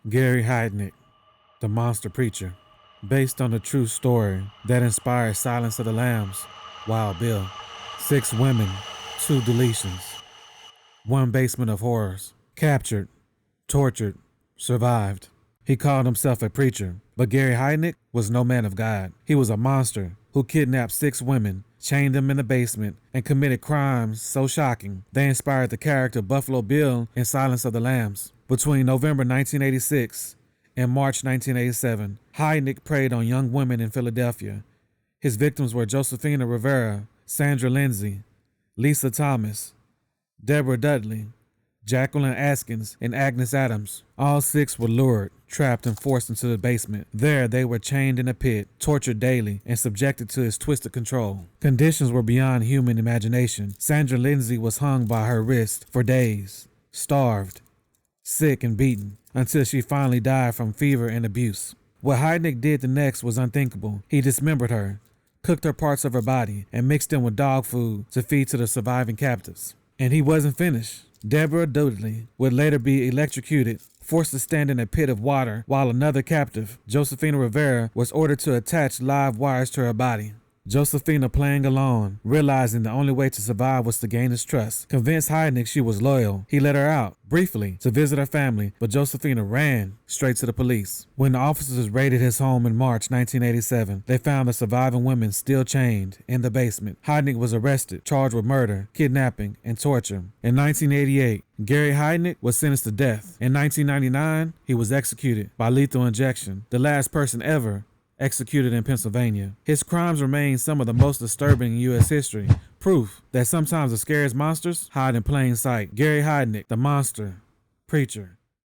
Gary Heidnik, the monster preacher, based on a true story that inspired Silence of the Lambs, Wild Bill. 6 women, 2 deletions, 1 basement of horrors. Captured, tortured, survived. He called himself a preacher, but Gary Heidnik was no man of God. He was a monster who kidnapped 6 women, chained them in the basement, and committed crimes so shocking they inspired the character Buffalo Bill in Silence of the Lambs. Between November 1986 and March 1987, Heidnik preyed on young women in Philadelphia. His victims were Josephina Rivera, Sandra Lindsay, Lisa Thomas, Deborah Dudley, Jacqueline Askins, and Agnes Adams. All 6 were lured, trapped, and forced into the basement. There, they were chained in a pit, tortured daily, and subjected to his twisted control. Conditions were beyond human imagination. Sandra Lindsay was hung by her wrist for days, starved, sick, and beaten, until she finally died from fever and abuse. What Heidnik did the next was unthinkable. He dismembered her, cooked her parts of her body, and mixed them with dog food to feed to the surviving captives. And he wasn't finished. Deborah Dudley would later be electrocuted, forced to stand in a pit of water, while another captive, Josephina Rivera, was ordered to attach live wires to her body. Josephina, playing along, realizing the only way to survive was to gain his trust, convinced Heidnik she was loyal. He let her out, briefly, to visit her family, but Josephina ran straight to the police. When the officers raided his home in March 1987, they found the surviving women still chained in the basement. Heidnik was arrested, charged with murder, kidnapping, and torture. In 1988, Gary Heidnik was sentenced to death. In 1999, he was executed by lethal injection, the last person ever executed in Pennsylvania. His crimes remain some of the most disturbing in U.S. history, proof that sometimes the scariest monsters hide in plain sight. Gary Heidnik, the monster preacher.